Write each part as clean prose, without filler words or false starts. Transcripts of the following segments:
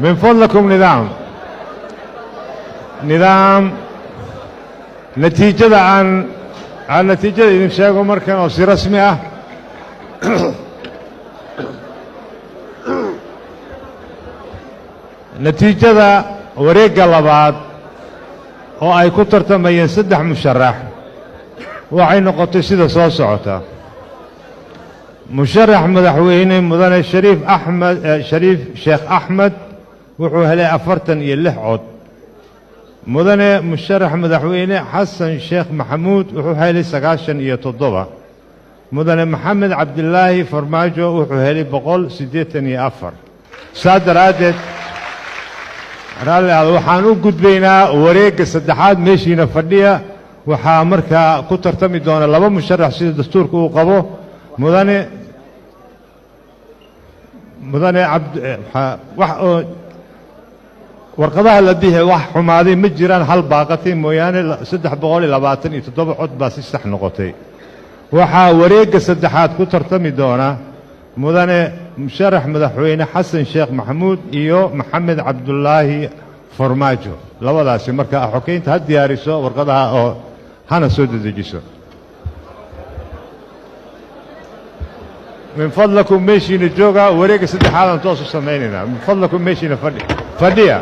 من فضلكم نظام نتيجة عن نتيجة إن شاء مركن أو سي رسمي نتيجة وريق اللباد oo ay ku tartamayeen 3 musharax waxay noqotay sida soo socota musharax madaxweyne mudane shariif sheekh axmed wuxuu helay 46 cod mudane musharax madaxweyne xasan sheekh maxamuud wuxuu helay 97 mudane maxamed cabdilaahi farmaajo wuxuu helay 184 saadaraaded waxaan u gudbaynaa wareegga saddexaad meeshiina fadhiya waxaa markaa ku tartami doona 2 musharax sida dastuurka uu qabo mudane warqadaha la dihay wax xumaaday ma jiraan hal baaqatay mooyaane 327 cod baa si sax noqotay waxaa wareegga saddexaad ku tartami doona mudane musharax madaxweyne xasan sheekh maxamuud iyo maxamed cabdulaahi farmaajo labadaasi markaa xogeynta ha diyaariso warqadaha oo hana soo dedejiso min fadlakum meeshiina jooga wareegga saddexaadan toos u samaynaynaa min fadlakum meeshiina fadhiya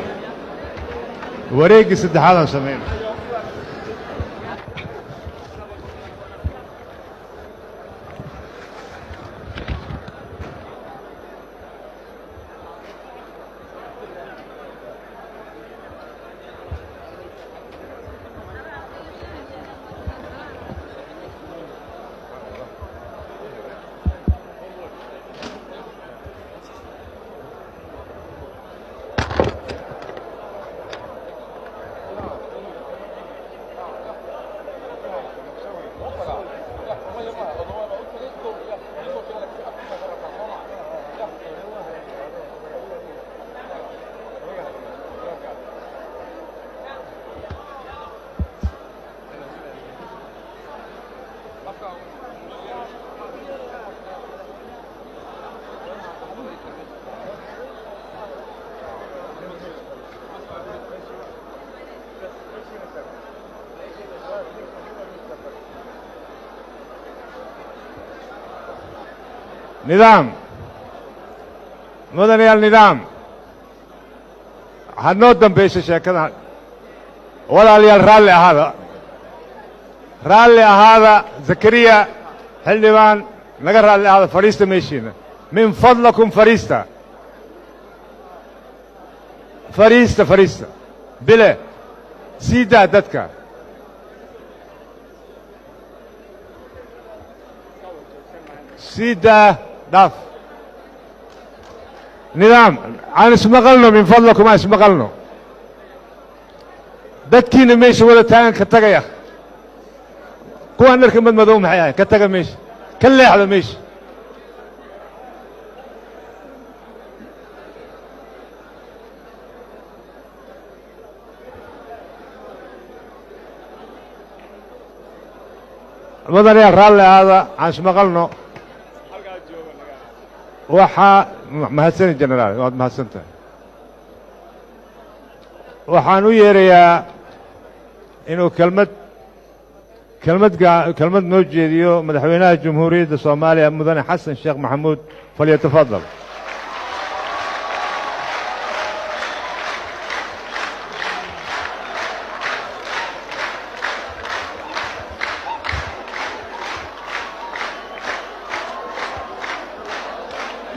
wareegga saddexaadan samaynaa نظام مدني النظام هنودم بيش شكلنا ولا الرالي هذا زكريا حلوان نقرأ هذا فريستة ميشينا من فضلكم فريستة بلا سيدا دتك سيدا داف نظام عن اسمقلنا من فضلكم عن اسمقلنا دتكينا ميش ولا تان كتغيا كوان نركب مدوم حياه كتغا ميش كل على ميش مدني الرالي هذا عن اسمقلنا waxaa mahadsan jenaraal waad mahadsantahay waxaan u yeerayaa inuu kelmad noo jeediyo madaxweynaha jamhuuriyadda Soomaaliya mudane xasan sheekh maxamuud falyatafadal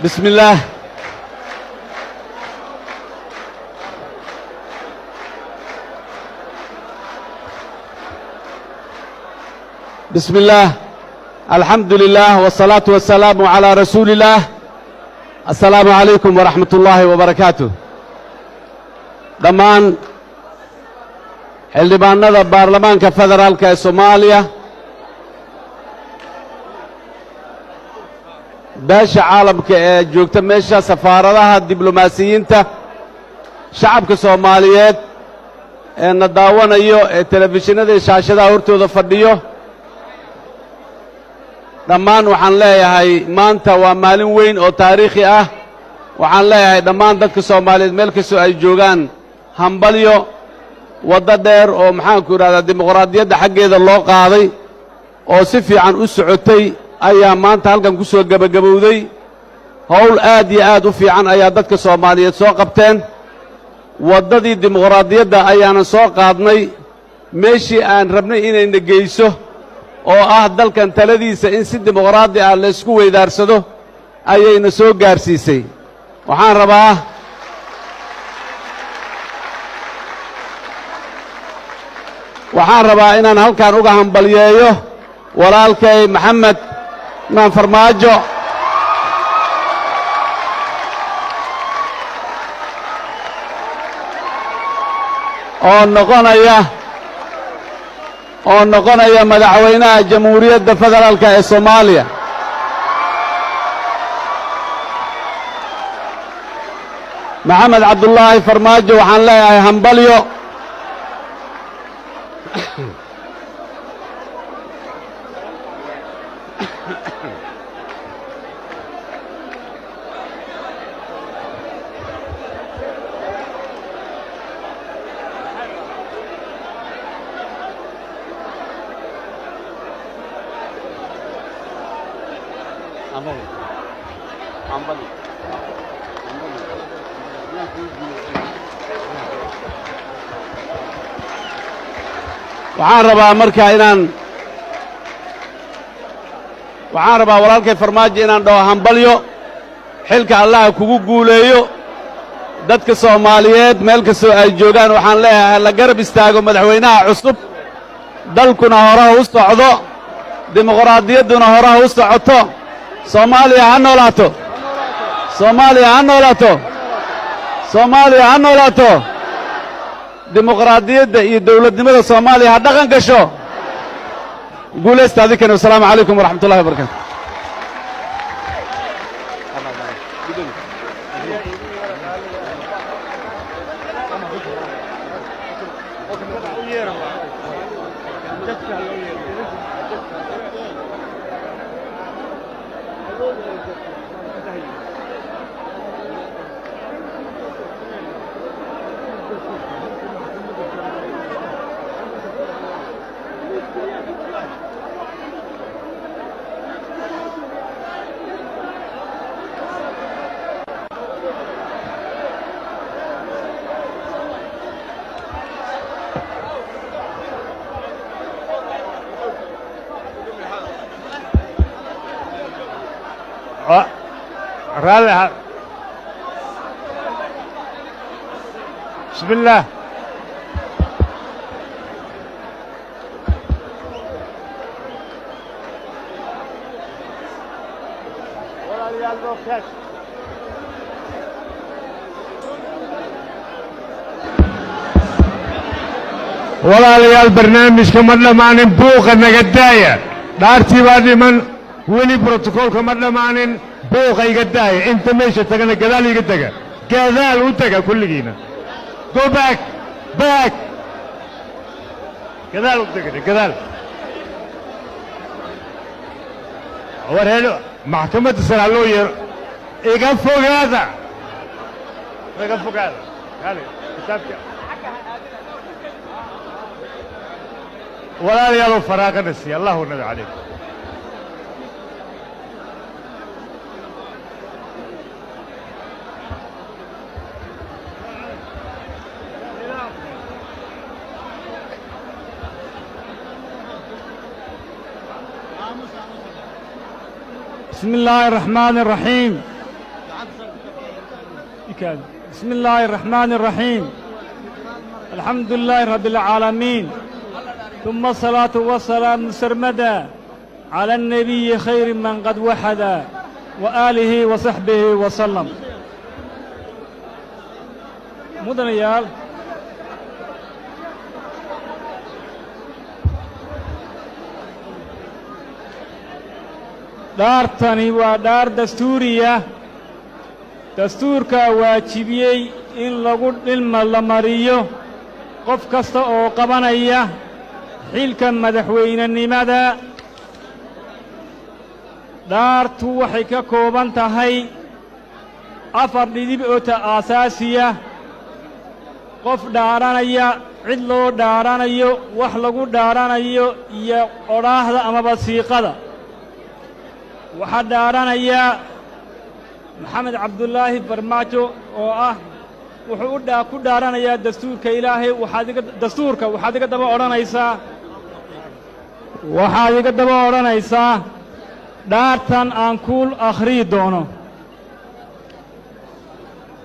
بسم الله بسم الله الحمد لله والصلاة والسلام على رسول الله السلام عليكم ورحمة الله وبركاته ضمان xildhibaanada baarlamaanka federaalka ee Soomaaliya beesha caalamka ee joogta meesha safaaradaha diblomaasiyiinta shacabka Soomaaliyeed ee na daawanayo ee telefishinada shaashadaha hortooda fadhiyo dhammaan waxaan leeyahay maanta waa maalin weyn oo taariikhi ah waxaan leeyahay dhammaan dadka soomaaliyeed meel kastoo ay joogaan hambalyo waddo dheer oo maxaanku idhahdaa dimuqraadiyadda xaggeeda loo qaaday oo si fiican u socotay ayaa maanta halkan ku soo gebagabowday howl aad iyo aad u fiican ayaa dadka soomaaliyeed soo qabteen waddadii dimuqraadiyadda ayaanan soo qaadnay meeshii aan rabnay inayna geyso oo ah dalkan taladiisa in si dimuqraadi ah laysku weydaarsado ayayna soo gaarsiisay waxaan rabaa inaan halkan uga hambalyeeyo walaalkay maxamed imaan farmaajo oo noqonaya madaxweynaha jamhuuriyadda federaalka ee soomaaliya maxamed cabdulaahi farmaajo waxaan leeyahay hambalyo waxaan rabaa walaalkay farmaajo inaan dhaho hambalyo xilka allaha kugu guuleeyo dadka soomaaliyeed meel kastoo ay joogaan waxaan leeyahay la garab istaago madaxweynaha cusub dalkuna horaha u socdo dimuqraadiyadduna horaha u socoto soomaaliya ha noolaato soomaaliya ha noolaato soomaaliya ha noolaato dimuqraadiyadda iyo dawladnimada soomaaliya ha dhaqan gasho guulaysta adinkani wasalaamu calaykum waraxmat ullahi wabarakaatu رالي بسم الله walaalyaal barnaamijka ma dhammaanin buuqa naga daaya dhaartii baa dhiman weli brotokoolka ma dhammaanin buuqa iga daaya inta meesha tagana gadaal iga tega gadaal u tega kulligiina go back gadaal u tega gadaal war helo maxkamadda sare loo yeero iga fogaada kale kitaabka walaalyaal faraaqana si allahu nabi calaykum بسم الله الرحمن الرحيم بسم الله الرحمن الرحيم الحمد لله رب العالمين ثم الصلاة والسلام سرمدا على النبي خير من قد وحدا وآله وصحبه وسلم مدنيال dhaartani waa dhaar dastuuriya dastuurka waajibiyey in lagu dhilma la mariyo qof kasta oo qabanaya xilka madaxweynenimada dhaartu waxay ka kooban tahay afar dhidib oo aasaasiya qof dhaaranaya cid loo dhaaranayo wax lagu dhaaranayo iyo odhaahda amaba siiqada waxaa dhaaranaya maxamed cabdulaahi farmaajo oo ah wuxuu ku dhaaranayaa dastuurka ilaahay waxaad iga daba odhanaysaa dhaartan aan ku akhriyi doono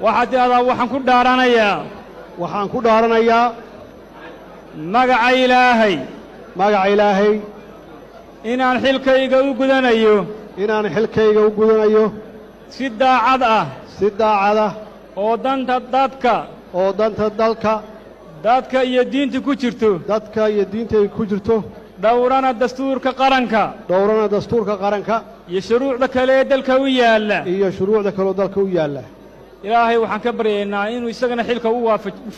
waxaad tidhahdaa waxaan ku dhaaranayaa magaca ilaahay inaan xilkayga u gudanayo si daacad ah oo danta dadka iyo diinta ku jirto dhowrana dastuurka qaranka iyo shuruucda kale ee dalka u yaalla ilaahay waxaan ka baryaynaa inuu isagana xilka u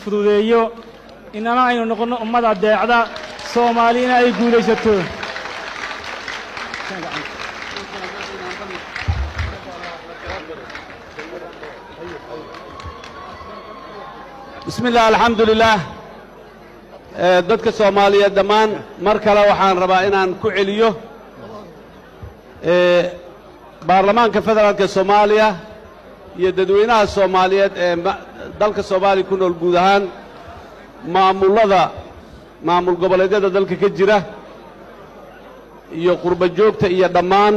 fududeeyo inana aynu noqonno ummad adeecda soomaalina ay guulaysato بسم الله الحمد لله dadka Soomaaliyeed dhamaan mar kale waxaan rabaa inaan ku celiyo baarlamaanka federaalka Soomaaliya iyo dadweynaha Soomaaliyeed ee dalka Soomaaliya ku nool guud ahaan maamul goboleedyada dalka ka jira iyo qurba joogta iyo dhammaan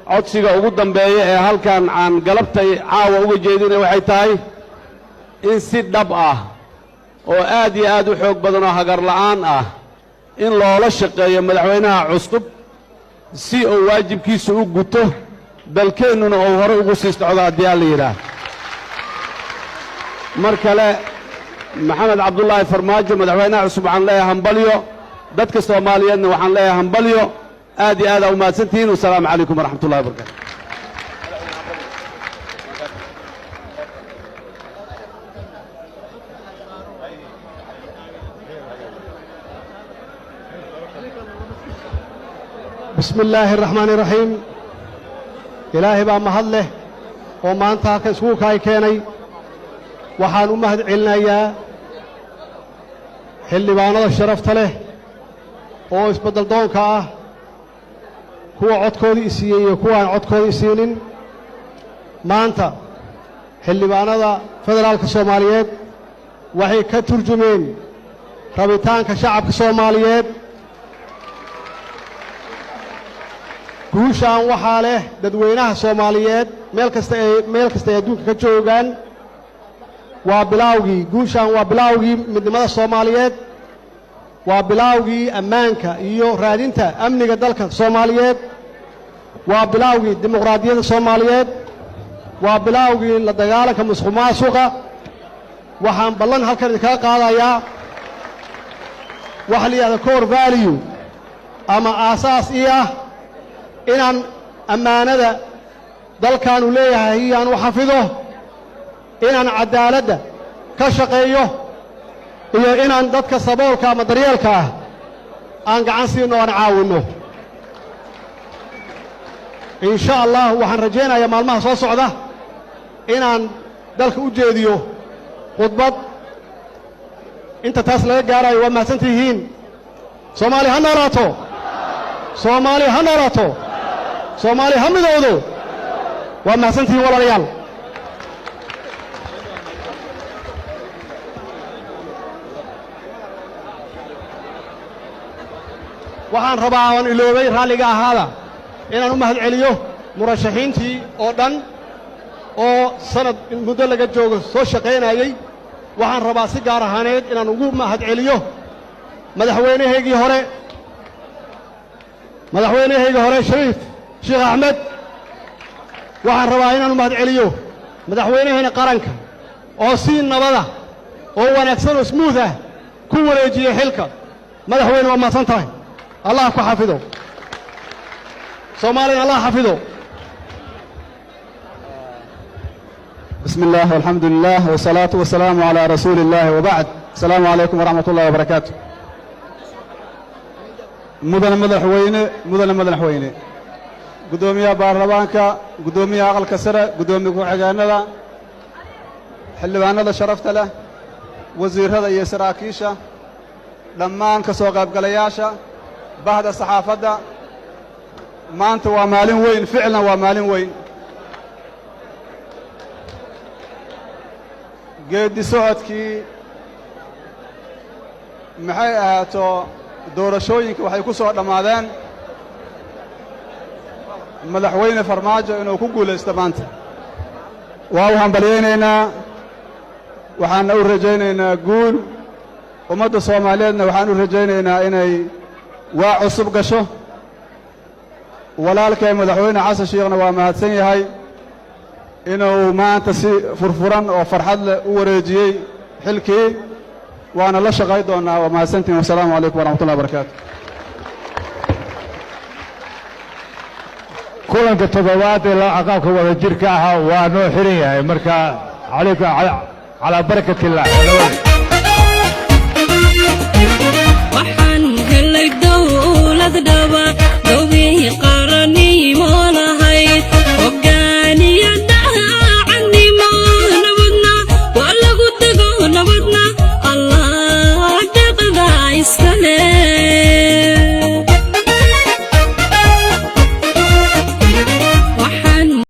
codsiga ugu dambeeya ee halkan aan galabtay caawa uga jeedinay waxay tahay in si dhab ah oo aad iyo aad u xoog badan oo hagar la'aan ah in loola shaqeeyo madaxweynaha cusub si uu waajibkiisa u guto dalkeennuna uu hore ugu sii socdo haddii aan la yidhaah mar kale maxamed cabdulaahi farmaajo madaxweynaha cusub waxaan leeyahay hambalyo dadka Soomaaliyeedna waxaan leeyahay hambalyo aad iyo aad u mahadsantihiin wasalaamu calaykum waraxmatullaahi wabarakaatu بسم الله الرحمن الرحيم إلهي بقى مهله وما أنت كسوك هاي كيني وحان أمهد علنا يا حلي بانا الشرفت له وإسبدل دونك كوا عدكودي إسيين كوا عدكودي إسيين ما أنت حلي بانا فدرالك الصوماليات وحي كترجمين رابطان كشعب الصوماليات guushaan waxaa leh dadweynaha Soomaaliyeed meel kasta ay adduunka ka joogaan waa bilawgii guushaan waa bilawgii midnimada Soomaaliyeed waa bilawgii ammaanka iyo raadinta amniga dalka Soomaaliyeed waa bilawgii dimuqraadiyadda Soomaaliyeed waa bilawgii la dagaalanka musuqmaasuqa waxaan ballan halkan idinka qaadayaa waxa la yiraahdo core value ama aasaas inaan ammaanada dalkaanu leeyahay aan u xafido inaan cadaaladda ka shaqeeyo iyo inaan dadka saboolka ama daryeelka aan gacan siino aan caawinno insha Allah waxaan rajaynayaa maalmaha soo socda inaan dalka u jeediyo khudbad inta taas laga gaarayo waa mahadsantihiin Soomaali ha noolaato Soomaali ha midowdo waa mahadsantihiin walaalayaal waxaan rabaa aan iloobay raaliga ahaada inaan u mahad celiyo murashaxiintii oo dhan oo sanad muddo laga joogo soo shaqaynayay waxaan rabaa si gaar ahaaneed inaan ugu mahad celiyo madaxweynahaygii hore Shariif Sheekh Ahmed waxaan rabaa inaan u mahad celiyo madaxweynaheena qaranka oo si nabada oo wanaagsan oo smooth ah ku wareejiyay xilka madaxweyne waa mahadsan tahay Allah ku xafido Soomaaliya Allah xafido بسم الله والحمد لله والصلاة والسلام على رسول الله وبعد السلام عليكم ورحمة الله وبركاته مدن مدحوينه gudoomiyaha baarlamaanka gudoomiyaha aqalka sare gudoomiye ku-xigeenada xildhibaanada sharafta leh wasiirrada iyo saraakiisha dhammaan ka soo qaybgalayaasha bahda saxaafadda maanta waa maalin weyn ficlan waa maalin weyn geeddi socodkii maxay ahaato doorashooyinka waxay ku soo dhammaadeen madaxweyne farmaajo inuu ku guulaysto maanta waa u hambalyaynaynaa waxaanna u rajaynaynaa guul ummadda soomaaliyeedna waxaan u rajaynaynaa inay waa cusub gasho walaalkay madaxweyne xasan shiikhna waa mahadsan yahay inuu maanta si furfuran oo farxad leh u wareejiyey xilkii waana la shaqay doonnaa waa mahadsantihin wasalaamu calaykum waraxmatullahi wabarakaatu kulanka toddobaad ee aqaabka wada jirka ahaa waa noo xiran yahay marka calaykum calaa barakati illah waxaan helay dawlad dhaba dowbihii qaranimo lahayd hogaaniya daacadnimo nabadna waa lagu dego nabadna allah deqda iska leh